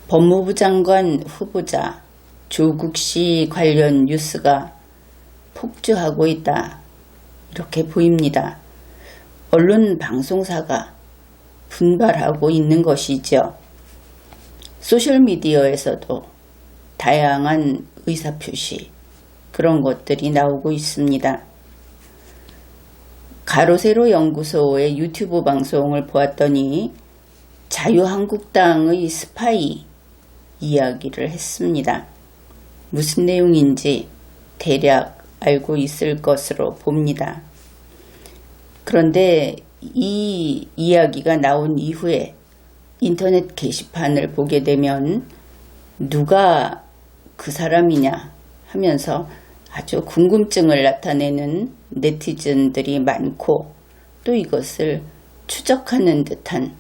법무부 장관 후보자 조국 씨 관련 뉴스가 폭주하고 있다. 이렇게 보입니다. 언론 방송사가 분발하고 있는 것이죠. 소셜미디어에서도 다양한 의사표시 그런 것들이 나오고 있습니다. 가로세로 연구소의 유튜브 방송을 보았더니 자유한국당의 스파이 이야기를 했습니다. 무슨 내용인지 대략 알고 있을 것으로 봅니다. 그런데 이 이야기가 나온 이후에 인터넷 게시판을 보게 되면 누가 그 사람이냐 하면서 아주 궁금증을 나타내는 네티즌들이 많고 또 이것을 추적하는 듯한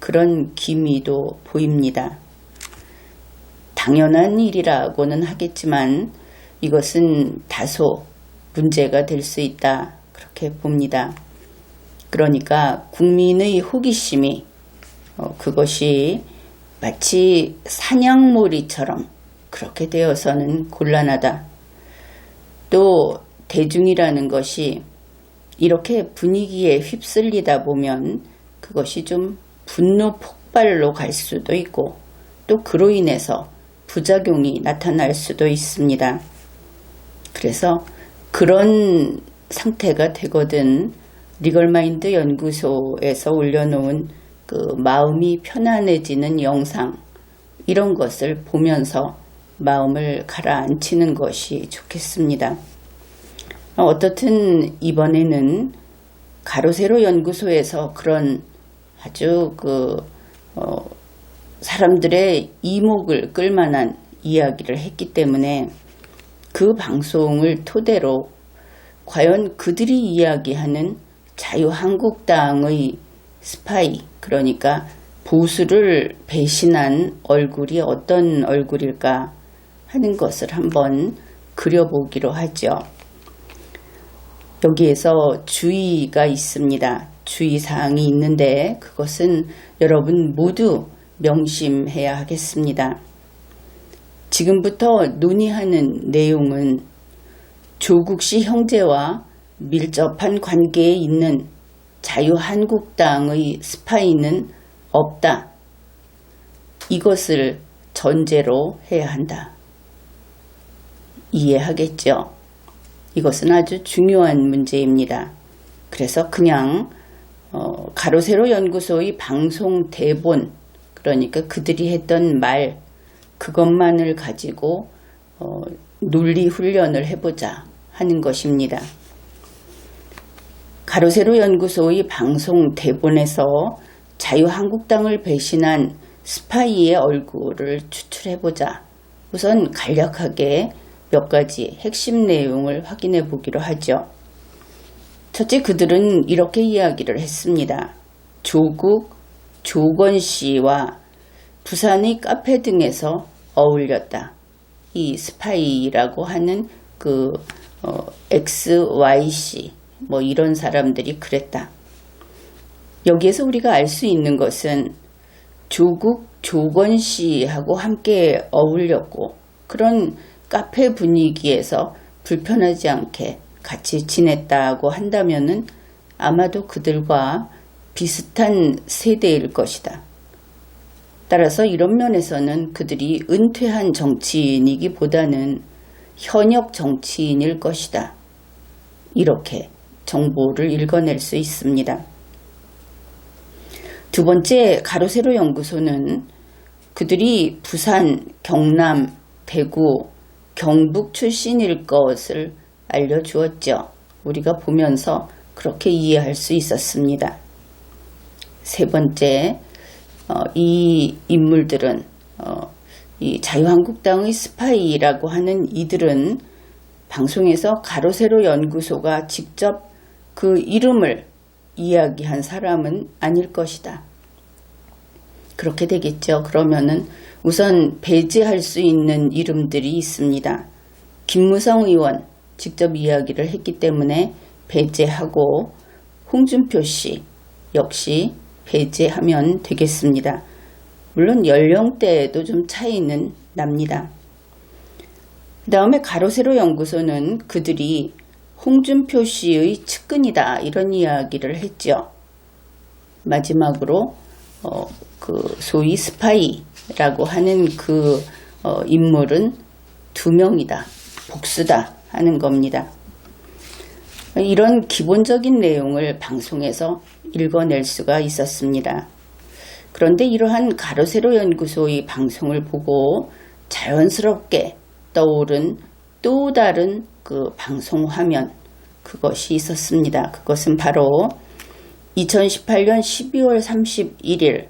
그런 기미도 보입니다. 당연한 일이라고는 하겠지만 이것은 다소 문제가 될 수 있다 그렇게 봅니다. 그러니까 국민의 호기심이 그것이 마치 사냥몰이처럼 그렇게 되어서는 곤란하다. 또 대중이라는 것이 이렇게 분위기에 휩쓸리다 보면 그것이 좀 분노 폭발로 갈 수도 있고 또 그로 인해서 부작용이 나타날 수도 있습니다. 그래서 그런 상태가 되거든 리걸마인드 연구소에서 올려놓은 그 마음이 편안해지는 영상 이런 것을 보면서 마음을 가라앉히는 것이 좋겠습니다. 어떻든 이번에는 가로세로 연구소에서 그런 아주 사람들의 이목을 끌만한 이야기를 했기 때문에 그 방송을 토대로 과연 그들이 이야기하는 자유한국당의 스파이, 그러니까 보수를 배신한 얼굴이 어떤 얼굴일까 하는 것을 한번 그려보기로 하죠. 여기에서 주의가 있습니다. 주의사항이 있는데 그것은 여러분 모두 명심해야 하겠습니다. 지금부터 논의하는 내용은 조국 씨 형제와 밀접한 관계에 있는 자유한국당의 스파이는 없다. 이것을 전제로 해야 한다. 이해하겠죠? 이것은 아주 중요한 문제입니다. 그래서 그냥 가로세로 연구소의 방송 대본, 그러니까 그들이 했던 말 그것만을 가지고 논리 훈련을 해보자 하는 것입니다. 가로세로 연구소의 방송 대본에서 자유한국당을 배신한 스파이의 얼굴을 추출해보자. 우선 간략하게 몇 가지 핵심 내용을 확인해 보기로 하죠. 첫째, 그들은 이렇게 이야기를 했습니다. 조국, 조건 씨와 부산의 카페 등에서 어울렸다. 이 스파이라고 하는 XYC 이런 사람들이 그랬다. 여기에서 우리가 알 수 있는 것은 조국, 조건 씨하고 함께 어울렸고 그런 카페 분위기에서 불편하지 않게 같이 지냈다고 한다면은 아마도 그들과 비슷한 세대일 것이다. 따라서 이런 면에서는 그들이 은퇴한 정치인이기보다는 현역 정치인일 것이다. 이렇게 정보를 읽어낼 수 있습니다. 두 번째, 가로세로 연구소는 그들이 부산, 경남, 대구, 경북 출신일 것을 알려주었죠. 우리가 보면서 그렇게 이해할 수 있었습니다. 세 번째, 이 인물들은 이 자유한국당의 스파이라고 하는 이들은 방송에서 가로세로 연구소가 직접 그 이름을 이야기한 사람은 아닐 것이다. 그렇게 되겠죠. 그러면은 우선 배제할 수 있는 이름들이 있습니다. 김무성 의원 직접 이야기를 했기 때문에 배제하고 홍준표 씨 역시 배제하면 되겠습니다. 물론 연령대에도 좀 차이는 납니다. 그 다음에 가로세로 연구소는 그들이 홍준표 씨의 측근이다 이런 이야기를 했죠. 마지막으로 그 소위 스파이라고 하는 그 인물은 2명이다, 복수다 하는 겁니다. 이런 기본적인 내용을 방송에서 읽어낼 수가 있었습니다. 그런데 이러한 가로세로 연구소의 방송을 보고 자연스럽게 떠오른 또 다른 그 방송 화면, 그것이 있었습니다. 그것은 바로 2018년 12월 31일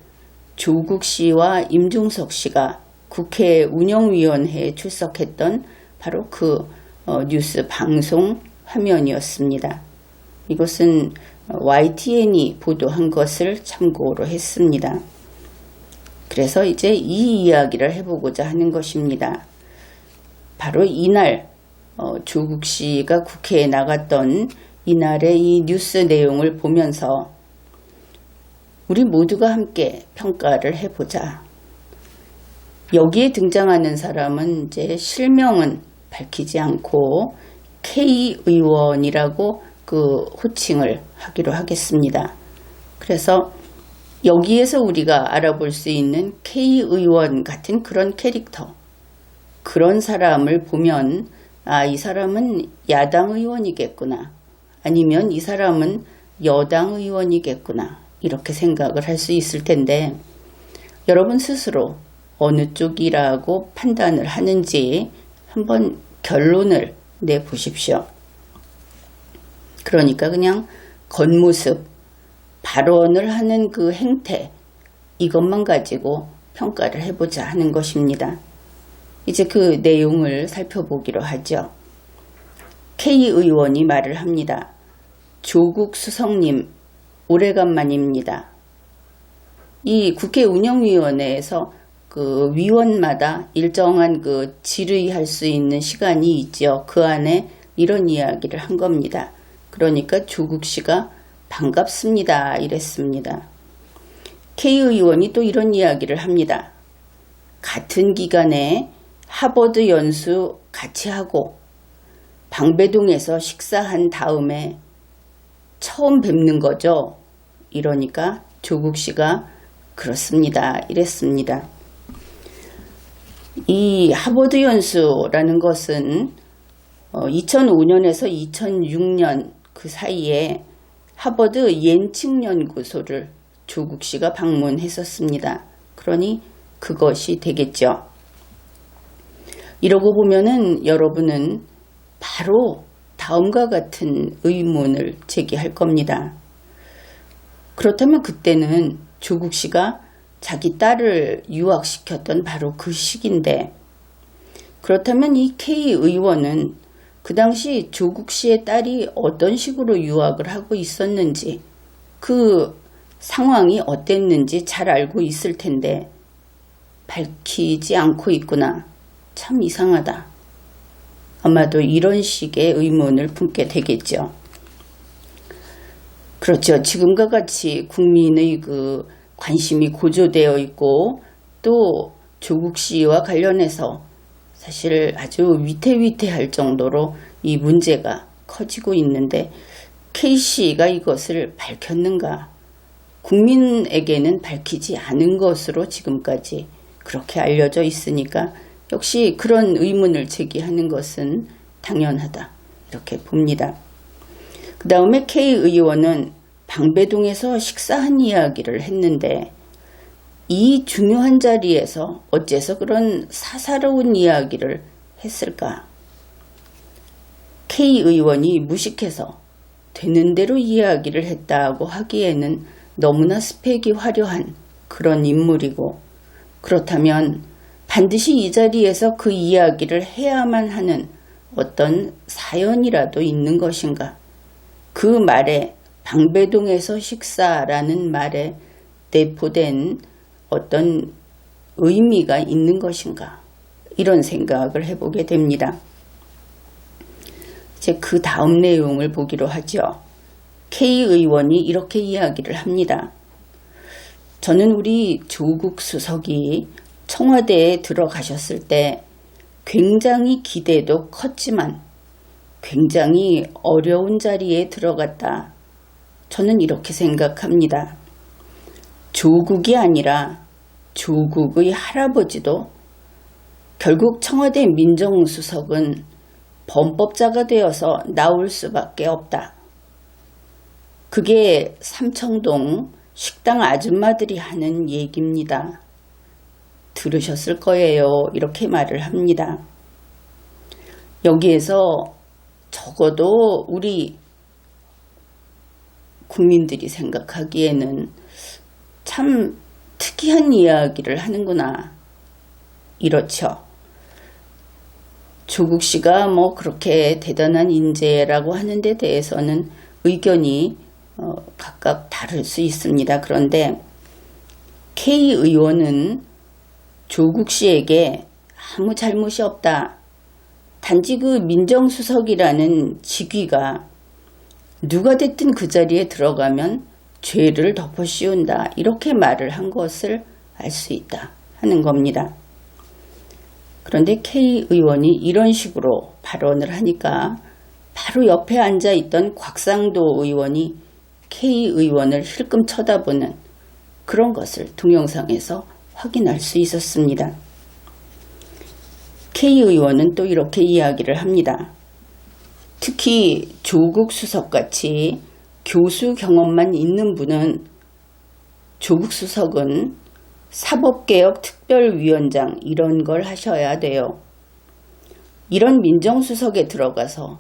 조국 씨와 임종석 씨가 국회 운영위원회에 출석했던 바로 그 뉴스 방송 화면이었습니다. 이것은 YTN이 보도한 것을 참고로 했습니다. 그래서 이제 이 이야기를 해보고자 하는 것입니다. 바로 이날 조국 씨가 국회에 나갔던 이날의 이 뉴스 내용을 보면서 우리 모두가 함께 평가를 해보자. 여기에 등장하는 사람은 이제 실명은 밝히지 않고 K 의원이라고 그 호칭을 하기로 하겠습니다. 그래서 여기에서 우리가 알아볼 수 있는 K 의원 같은 그런 캐릭터, 그런 사람을 보면 이 사람은 야당 의원이겠구나, 아니면 이 사람은 여당 의원이겠구나, 이렇게 생각을 할 수 있을 텐데, 여러분 스스로 어느 쪽이라고 판단을 하는지 한번 결론을 내보십시오. 그러니까 그냥 겉모습, 발언을 하는 그 행태, 이것만 가지고 평가를 해보자 하는 것입니다. 이제 그 내용을 살펴보기로 하죠. K 의원이 말을 합니다. 조국 수석님, 오래간만입니다. 이 국회 운영위원회에서 그 위원마다 일정한 그 질의할 수 있는 시간이 있죠. 그 안에 이런 이야기를 한 겁니다. 그러니까 조국 씨가 반갑습니다 이랬습니다. K 의원이 또 이런 이야기를 합니다. 같은 기간에 하버드 연수 같이 하고 방배동에서 식사한 다음에 처음 뵙는 거죠. 이러니까 조국 씨가 그렇습니다 이랬습니다. 이 하버드 연수라는 것은 2005년에서 2006년 그 사이에 하버드 옌칭 연구소를 조국 씨가 방문했었습니다. 그러니 그것이 되겠죠. 이러고 보면은 여러분은 바로 다음과 같은 의문을 제기할 겁니다. 그렇다면 그때는 조국 씨가 자기 딸을 유학시켰던 바로 그 시기인데, 그렇다면 이 K 의원은 그 당시 조국 씨의 딸이 어떤 식으로 유학을 하고 있었는지, 그 상황이 어땠는지 잘 알고 있을 텐데 밝히지 않고 있구나. 참 이상하다. 아마도 이런 식의 의문을 품게 되겠죠. 그렇죠. 지금과 같이 국민의 그 관심이 고조되어 있고 또 조국 씨와 관련해서 사실 아주 위태위태할 정도로 이 문제가 커지고 있는데 K씨가 이것을 밝혔는가? 국민에게는 밝히지 않은 것으로 지금까지 그렇게 알려져 있으니까 역시 그런 의문을 제기하는 것은 당연하다, 이렇게 봅니다. 그 다음에 K 의원은 방배동에서 식사한 이야기를 했는데 이 중요한 자리에서 어째서 그런 사사로운 이야기를 했을까? K 의원이 무식해서 되는 대로 이야기를 했다고 하기에는 너무나 스펙이 화려한 그런 인물이고, 그렇다면 반드시 이 자리에서 그 이야기를 해야만 하는 어떤 사연이라도 있는 것인가? 그 말에 방배동에서 식사라는 말에 내포된 어떤 의미가 있는 것인가? 이런 생각을 해보게 됩니다. 이제 그 다음 내용을 보기로 하죠. K 의원이 이렇게 이야기를 합니다. 저는 우리 조국 수석이 청와대에 들어가셨을 때 굉장히 기대도 컸지만 굉장히 어려운 자리에 들어갔다. 저는 이렇게 생각합니다. 조국이 아니라 조국의 할아버지도 결국 청와대 민정수석은 범법자가 되어서 나올 수밖에 없다. 그게 삼청동 식당 아줌마들이 하는 얘기입니다. 들으셨을 거예요. 이렇게 말을 합니다. 여기에서 적어도 우리 국민들이 생각하기에는 참 특이한 이야기를 하는구나. 이렇죠. 조국 씨가 뭐 그렇게 대단한 인재라고 하는 데 대해서는 의견이 각각 다를 수 있습니다. 그런데 K 의원은 조국 씨에게 아무 잘못이 없다. 단지 그 민정수석이라는 직위가 누가 됐든 그 자리에 들어가면 죄를 덮어 씌운다. 이렇게 말을 한 것을 알 수 있다 하는 겁니다. 그런데 K 의원이 이런 식으로 발언을 하니까 바로 옆에 앉아있던 곽상도 의원이 K 의원을 힐끔 쳐다보는 그런 것을 동영상에서 확인할 수 있었습니다. K 의원은 또 이렇게 이야기를 합니다. 특히 조국 수석같이 교수 경험만 있는 분은 조국 수석은 사법개혁 특별위원장 이런 걸 하셔야 돼요. 이런 민정수석에 들어가서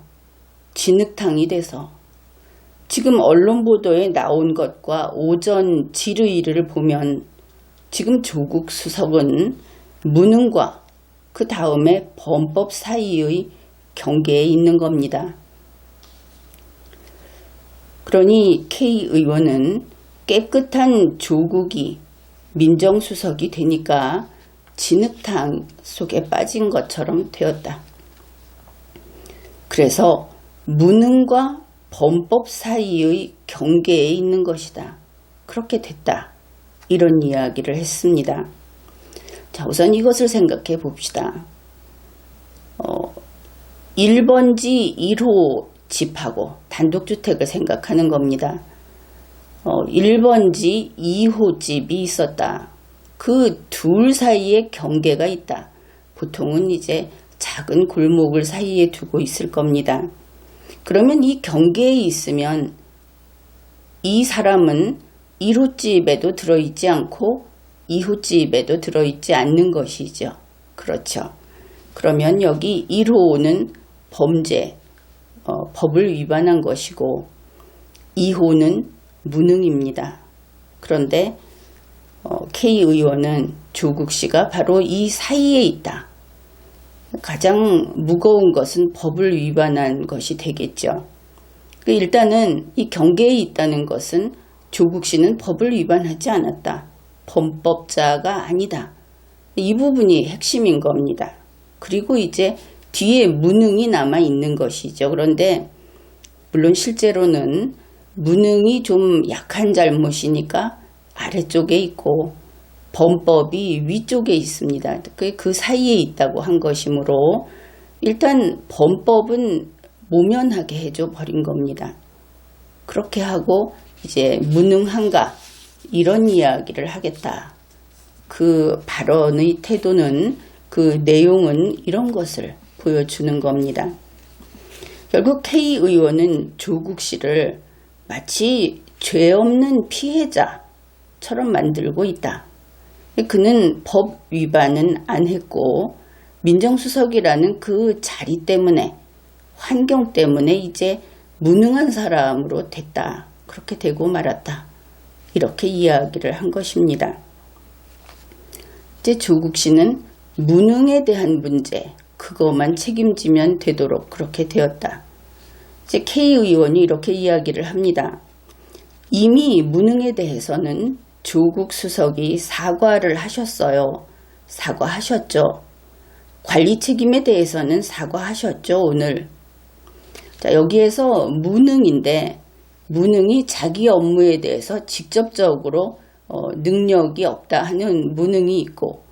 진흙탕이 돼서 지금 언론 보도에 나온 것과 오전 질의를 보면 지금 조국 수석은 무능과 그 다음에 범법 사이의 경계에 있는 겁니다. 그러니 K 의원은 깨끗한 조국이 민정수석이 되니까 진흙탕 속에 빠진 것처럼 되었다. 그래서 무능과 범법 사이의 경계에 있는 것이다. 그렇게 됐다. 이런 이야기를 했습니다. 자, 우선 이것을 생각해 봅시다. 1번지 1호 집하고 단독주택을 생각하는 겁니다. 1번지 2호 집이 있었다. 그 둘 사이에 경계가 있다. 보통은 이제 작은 골목을 사이에 두고 있을 겁니다. 그러면 이 경계에 있으면 이 사람은 1호 집에도 들어있지 않고 2호 집에도 들어있지 않는 것이죠. 그렇죠. 그러면 여기 1호는 범죄, 법을 위반한 것이고 2호는 무능입니다. 그런데 K 의원은 조국 씨가 바로 이 사이에 있다. 가장 무거운 것은 법을 위반한 것이 되겠죠. 일단은 이 경계에 있다는 것은 조국 씨는 법을 위반하지 않았다. 범법자가 아니다. 이 부분이 핵심인 겁니다. 그리고 이제 뒤에 무능이 남아 있는 것이죠. 그런데 물론 실제로는 무능이 좀 약한 잘못이니까 아래쪽에 있고 범법이 위쪽에 있습니다. 그 사이에 있다고 한 것이므로 일단 범법은 모면하게 해줘 버린 겁니다. 그렇게 하고 이제 무능한가 이런 이야기를 하겠다. 그 발언의 태도는 그 내용은 이런 것을 보여주는 겁니다. 결국 K 의원은 조국 씨를 마치 죄 없는 피해자처럼 만들고 있다. 그는 법 위반은 안 했고 민정수석이라는 그 자리 때문에 환경 때문에 이제 무능한 사람으로 됐다. 그렇게 되고 말았다. 이렇게 이야기를 한 것입니다. 이제 조국 씨는 무능에 대한 문제 그것만 책임지면 되도록 그렇게 되었다. 이제 K 의원이 이렇게 이야기를 합니다. 이미 무능에 대해서는 조국 수석이 사과를 하셨어요. 사과하셨죠. 관리 책임에 대해서는 사과하셨죠. 오늘. 자, 여기에서 무능인데 무능이 자기 업무에 대해서 직접적으로 능력이 없다 하는 무능이 있고,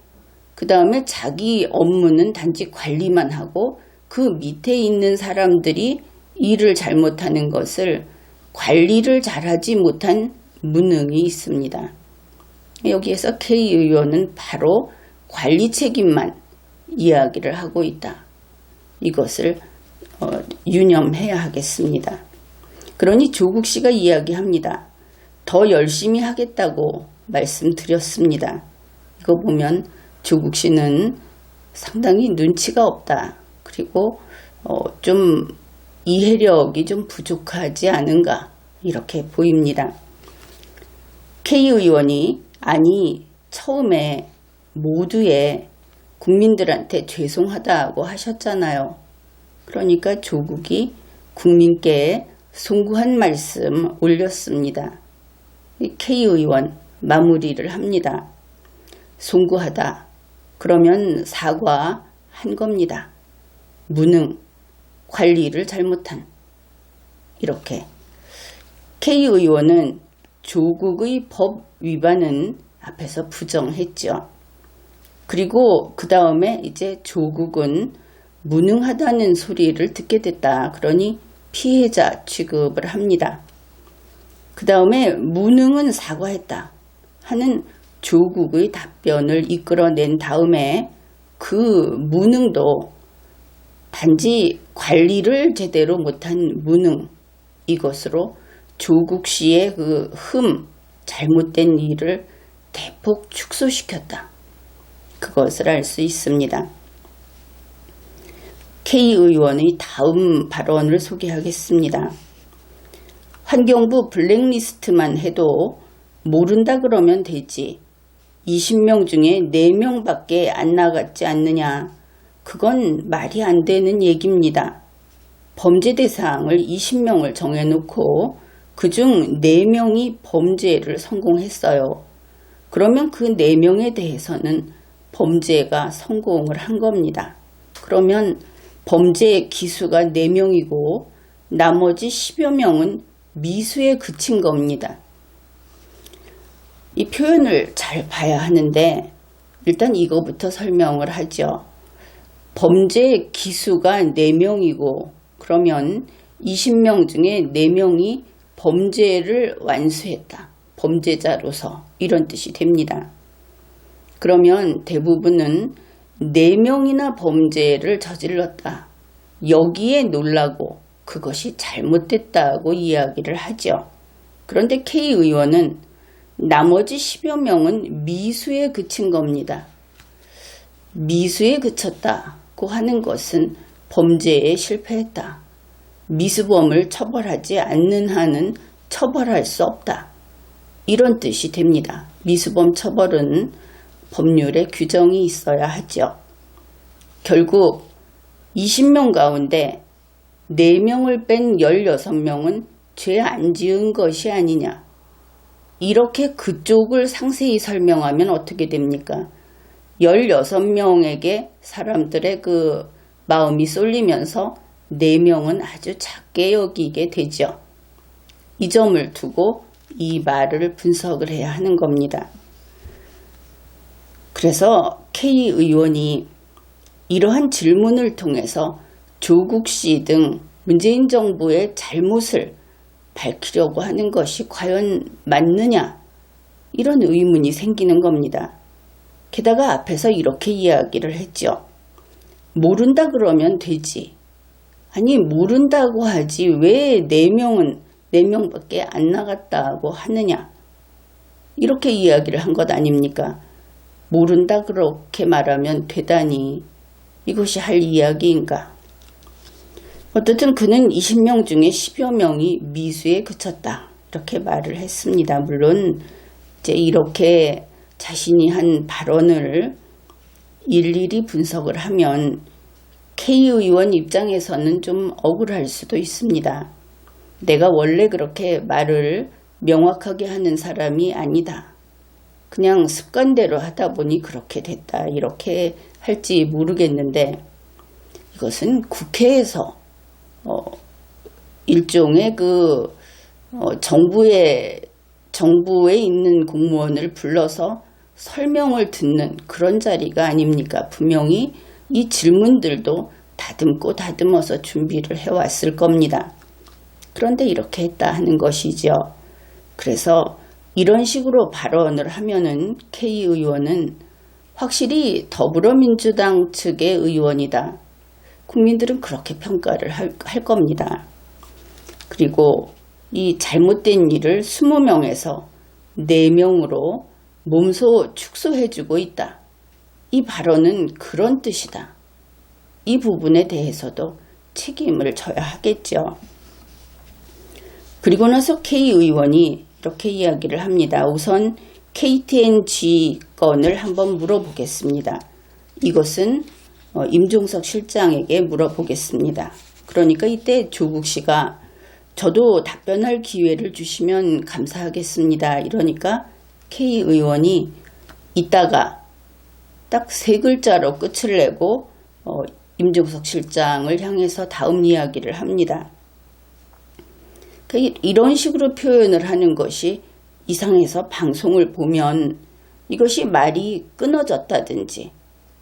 그 다음에 자기 업무는 단지 관리만 하고 그 밑에 있는 사람들이 일을 잘못하는 것을 관리를 잘하지 못한 무능이 있습니다. 여기에서 K 의원은 바로 관리 책임만 이야기를 하고 있다. 이것을 유념해야 하겠습니다. 그러니 조국 씨가 이야기합니다. 더 열심히 하겠다고 말씀드렸습니다. 이거 보면 조국 씨는 상당히 눈치가 없다. 그리고 좀 이해력이 좀 부족하지 않은가 이렇게 보입니다. K 의원이 아니 처음에 모두의 국민들한테 죄송하다고 하셨잖아요. 그러니까 조국이 국민께 송구한 말씀 올렸습니다. K 의원 마무리를 합니다. 송구하다. 그러면 사과한 겁니다. 무능, 관리를 잘못한. 이렇게. K 의원은 조국의 법 위반은 앞에서 부정했죠. 그리고 그 다음에 이제 조국은 무능하다는 소리를 듣게 됐다. 그러니 피해자 취급을 합니다. 그 다음에 무능은 사과했다 하는 조국의 답변을 이끌어낸 다음에 그 무능도 단지 관리를 제대로 못한 무능, 이것으로 조국 씨의 그 잘못된 일을 대폭 축소시켰다. 그것을 알 수 있습니다. K 의원의 다음 발언을 소개하겠습니다. 환경부 블랙리스트만 해도 모른다 그러면 되지. 20명 중에 4명밖에 안 나갔지 않느냐. 그건 말이 안 되는 얘기입니다. 범죄 대상을 20명을 정해놓고 그중 4명이 범죄를 성공했어요. 그러면 그 4명에 대해서는 범죄가 성공을 한 겁니다. 그러면 범죄 기수가 4명이고 나머지 10여 명은 미수에 그친 겁니다. 이 표현을 잘 봐야 하는데 일단 이거부터 설명을 하죠. 범죄 기수가 4명이고 그러면 20명 중에 4명이 범죄를 완수했다. 범죄자로서 이런 뜻이 됩니다. 그러면 대부분은 4명이나 범죄를 저질렀다. 여기에 놀라고 그것이 잘못됐다고 이야기를 하죠. 그런데 K 의원은 나머지 10여 명은 미수에 그친 겁니다. 미수에 그쳤다고 하는 것은 범죄에 실패했다. 미수범을 처벌하지 않는 한은 처벌할 수 없다. 이런 뜻이 됩니다. 미수범 처벌은 법률에 규정이 있어야 하죠. 결국 20명 가운데 4명을 뺀 16명은 죄 안 지은 것이 아니냐. 이렇게 그쪽을 상세히 설명하면 어떻게 됩니까? 16명에게 사람들의 그 마음이 쏠리면서 4명은 아주 작게 여기게 되죠. 이 점을 두고 이 말을 분석을 해야 하는 겁니다. 그래서 K 의원이 이러한 질문을 통해서 조국 씨 등 문재인 정부의 잘못을 밝히려고 하는 것이 과연 맞느냐? 이런 의문이 생기는 겁니다. 게다가 앞에서 이렇게 이야기를 했죠. 모른다 그러면 되지. 아니 모른다고 하지 왜 4명밖에 안 나갔다고 하느냐. 이렇게 이야기를 한 것 아닙니까? 모른다 그렇게 말하면 되다니 이것이 할 이야기인가. 어쨌든 그는 20명 중에 10여 명이 미수에 그쳤다. 이렇게 말을 했습니다. 물론 이제 이렇게 자신이 한 발언을 일일이 분석을 하면 K 의원 입장에서는 좀 억울할 수도 있습니다. 내가 원래 그렇게 말을 명확하게 하는 사람이 아니다. 그냥 습관대로 하다 보니 그렇게 됐다. 이렇게 할지 모르겠는데 이것은 국회에서 일종의 정부의 정부에 있는 공무원을 불러서 설명을 듣는 그런 자리가 아닙니까? 분명히 이 질문들도 다듬고 다듬어서 준비를 해왔을 겁니다. 그런데 이렇게 했다 하는 것이죠. 그래서 이런 식으로 발언을 하면은 K 의원은 확실히 더불어민주당 측의 의원이다. 국민들은 그렇게 평가를 할 겁니다. 그리고 이 잘못된 일을 20명에서 4명으로 몸소 축소해주고 있다. 이 발언은 그런 뜻이다. 이 부분에 대해서도 책임을 져야 하겠죠. 그리고 나서 K 의원이 이렇게 이야기를 합니다. 우선 KTNG 건을 한번 물어보겠습니다. 이것은 임종석 실장에게 물어보겠습니다. 그러니까 이때 조국 씨가 저도 답변할 기회를 주시면 감사하겠습니다. 이러니까 K 의원이 이따가 딱 3글자로 끝을 내고 임종석 실장을 향해서 다음 이야기를 합니다. 이런 식으로 표현을 하는 것이 이상해서 방송을 보면 이것이 말이 끊어졌다든지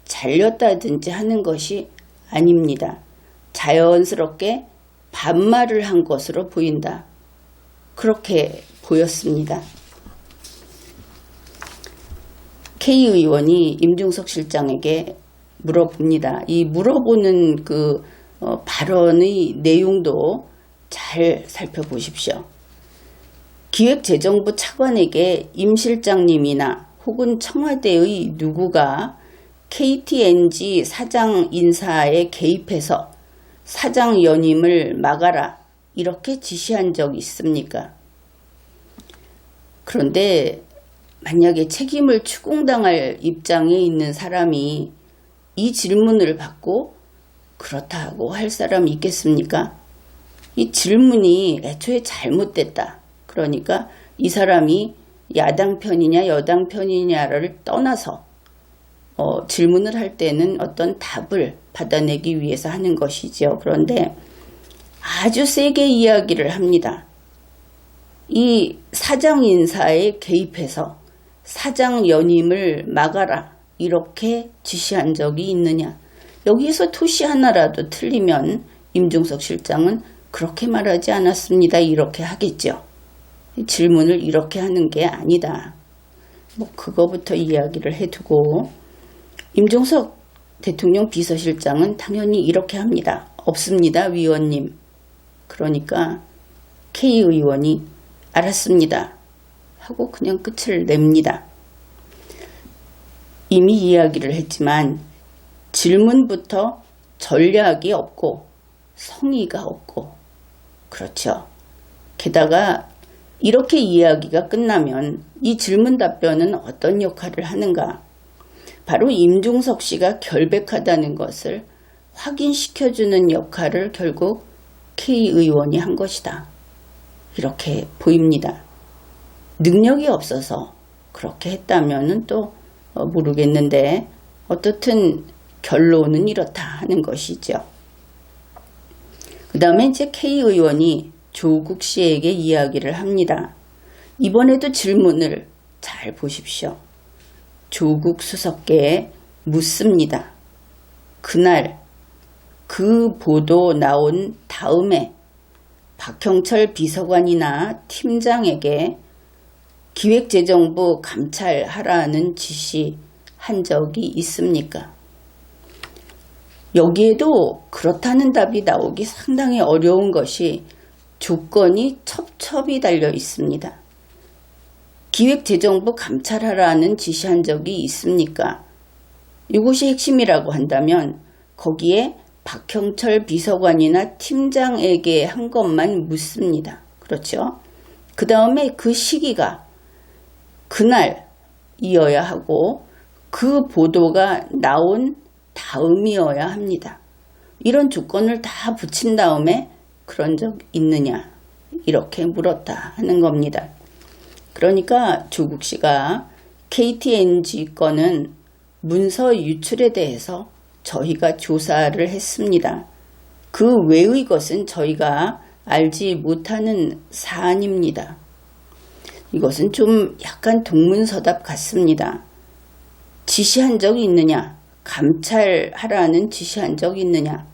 잘렸다든지 하는 것이 아닙니다. 자연스럽게 반말을 한 것으로 보인다. 그렇게 보였습니다. K 의원이 임종석 실장에게 물어봅니다. 이 물어보는 그 발언의 내용도 잘 살펴보십시오. 기획재정부 차관에게 임 실장님이나 혹은 청와대의 누구가 KTNG 사장 인사에 개입해서 사장 연임을 막아라 이렇게 지시한 적이 있습니까? 그런데 만약에 책임을 추궁당할 입장에 있는 사람이 이 질문을 받고 그렇다고 할 사람이 있겠습니까? 이 질문이 애초에 잘못됐다. 그러니까 이 사람이 야당 편이냐 여당 편이냐를 떠나서 질문을 할 때는 어떤 답을 받아내기 위해서 하는 것이죠. 그런데 아주 세게 이야기를 합니다. 이 사장 인사에 개입해서 사장 연임을 막아라 이렇게 지시한 적이 있느냐. 여기에서 토시 하나라도 틀리면 임종석 실장은 그렇게 말하지 않았습니다. 이렇게 하겠죠. 질문을 이렇게 하는 게 아니다. 그거부터 이야기를 해두고 임종석 대통령 비서실장은 당연히 이렇게 합니다. 없습니다, 위원님. 그러니까 K 의원이 알았습니다 하고 그냥 끝을 냅니다. 이미 이야기를 했지만 질문부터 전략이 없고 성의가 없고 그렇죠. 게다가 이렇게 이야기가 끝나면 이 질문 답변은 어떤 역할을 하는가? 바로 임종석 씨가 결백하다는 것을 확인시켜주는 역할을 결국 K 의원이 한 것이다. 이렇게 보입니다. 능력이 없어서 그렇게 했다면 또 모르겠는데 어떻든 결론은 이렇다 하는 것이죠. 그 다음에 이제 K 의원이 조국 씨에게 이야기를 합니다. 이번에도 질문을 잘 보십시오. 조국 수석께 묻습니다. 그날 그 보도 나온 다음에 박형철 비서관이나 팀장에게 기획재정부 감찰하라는 지시한 적이 있습니까? 여기에도 그렇다는 답이 나오기 상당히 어려운 것이 조건이 첩첩이 달려 있습니다. 기획재정부 감찰하라는 지시한 적이 있습니까? 이것이 핵심이라고 한다면 거기에 박형철 비서관이나 팀장에게 한 것만 묻습니다. 그렇죠? 그 다음에 그 시기가 그날이어야 하고 그 보도가 나온 다음이어야 합니다. 이런 조건을 다 붙인 다음에 그런 적 있느냐 이렇게 물었다 하는 겁니다. 그러니까 조국 씨가 KTNG 건은 문서 유출에 대해서 저희가 조사를 했습니다. 그 외의 것은 저희가 알지 못하는 사안입니다. 이것은 좀 약간 동문서답 같습니다. 지시한 적이 있느냐? 감찰하라는 지시한 적이 있느냐?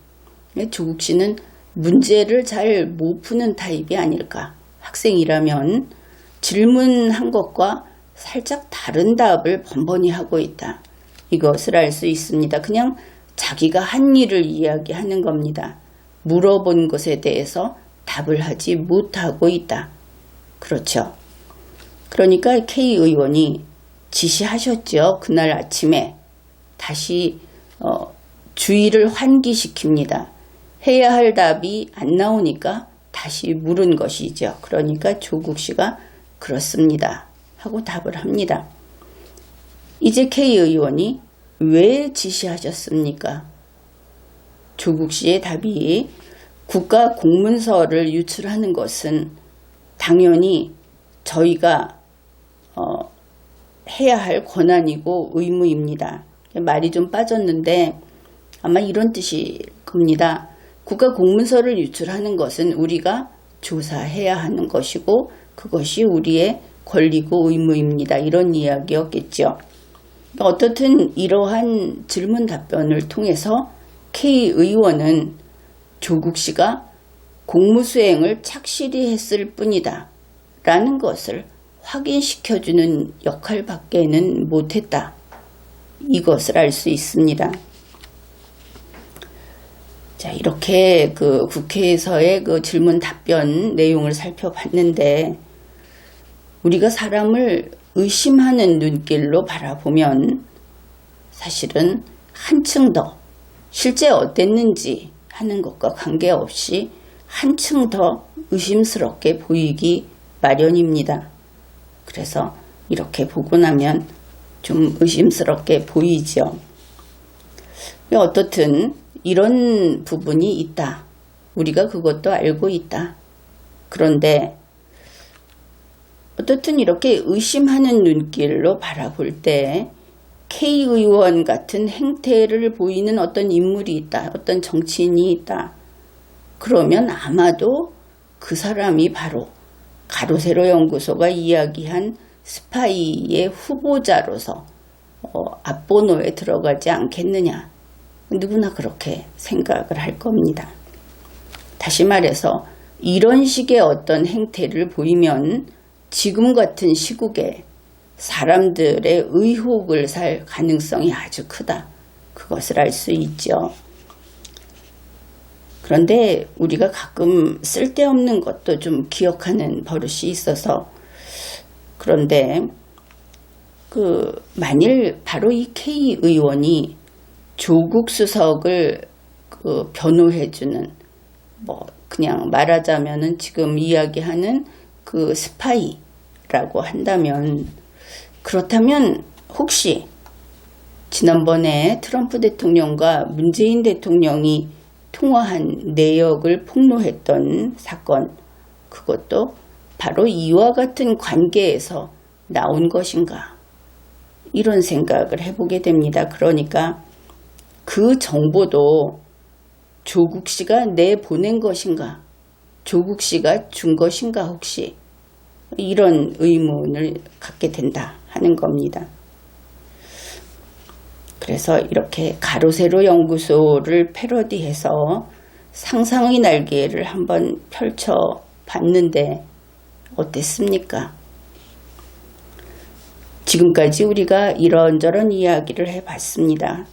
조국 씨는 문제를 잘 못 푸는 타입이 아닐까. 학생이라면 질문한 것과 살짝 다른 답을 번번이 하고 있다. 이것을 알 수 있습니다. 그냥 자기가 한 일을 이야기하는 겁니다. 물어본 것에 대해서 답을 하지 못하고 있다. 그렇죠. 그러니까 K 의원이 지시하셨죠. 그날 아침에 다시 주의를 환기시킵니다. 해야 할 답이 안 나오니까 다시 물은 것이죠. 그러니까 조국 씨가 그렇습니다 하고 답을 합니다. 이제 K 의원이 왜 지시하셨습니까? 조국 씨의 답이 국가 공문서를 유출하는 것은 당연히 저희가 해야 할 권한이고 의무입니다. 말이 좀 빠졌는데 아마 이런 뜻일 겁니다. 국가 공문서를 유출하는 것은 우리가 조사해야 하는 것이고 그것이 우리의 권리고 의무입니다. 이런 이야기였겠죠. 어떻든 이러한 질문 답변을 통해서 K 의원은 조국 씨가 공무수행을 착실히 했을 뿐이다 라는 것을 확인시켜주는 역할밖에는 못했다. 이것을 알 수 있습니다. 자, 이렇게 그 국회에서의 그 질문 답변 내용을 살펴봤는데 우리가 사람을 의심하는 눈길로 바라보면 사실은 한층 더 실제 어땠는지 하는 것과 관계없이 한층 더 의심스럽게 보이기 마련입니다. 그래서 이렇게 보고 나면 좀 의심스럽게 보이죠. 어떻든 이런 부분이 있다. 우리가 그것도 알고 있다. 그런데 어떻든 이렇게 의심하는 눈길로 바라볼 때 K 의원 같은 행태를 보이는 어떤 인물이 있다. 어떤 정치인이 있다. 그러면 아마도 그 사람이 바로 가로세로 연구소가 이야기한 스파이의 후보자로서 앞번호에 들어가지 않겠느냐. 누구나 그렇게 생각을 할 겁니다. 다시 말해서 이런 식의 어떤 행태를 보이면 지금 같은 시국에 사람들의 의혹을 살 가능성이 아주 크다. 그것을 알 수 있죠. 그런데 우리가 가끔 쓸데없는 것도 좀 기억하는 버릇이 있어서 그런데 만일 바로 이 K 의원이 조국 수석을 변호해주는 그냥 말하자면은 지금 이야기하는 그 스파이라고 한다면 그렇다면 혹시 지난번에 트럼프 대통령과 문재인 대통령이 통화한 내역을 폭로했던 사건 그것도 바로 이와 같은 관계에서 나온 것인가 이런 생각을 해보게 됩니다. 그러니까 그 정보도 조국 씨가 내보낸 것인가 조국 씨가 준 것인가 혹시 이런 의문을 갖게 된다 하는 겁니다. 그래서 이렇게 가로세로 연구소를 패러디해서 상상의 날개를 한번 펼쳐 봤는데 어땠습니까? 지금까지 우리가 이런저런 이야기를 해봤습니다.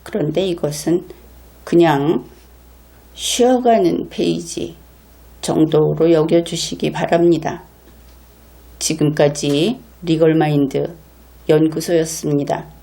그런데 이것은 그냥 쉬어가는 페이지 정도로 여겨주시기 바랍니다. 지금까지 리걸마인드 연구소였습니다.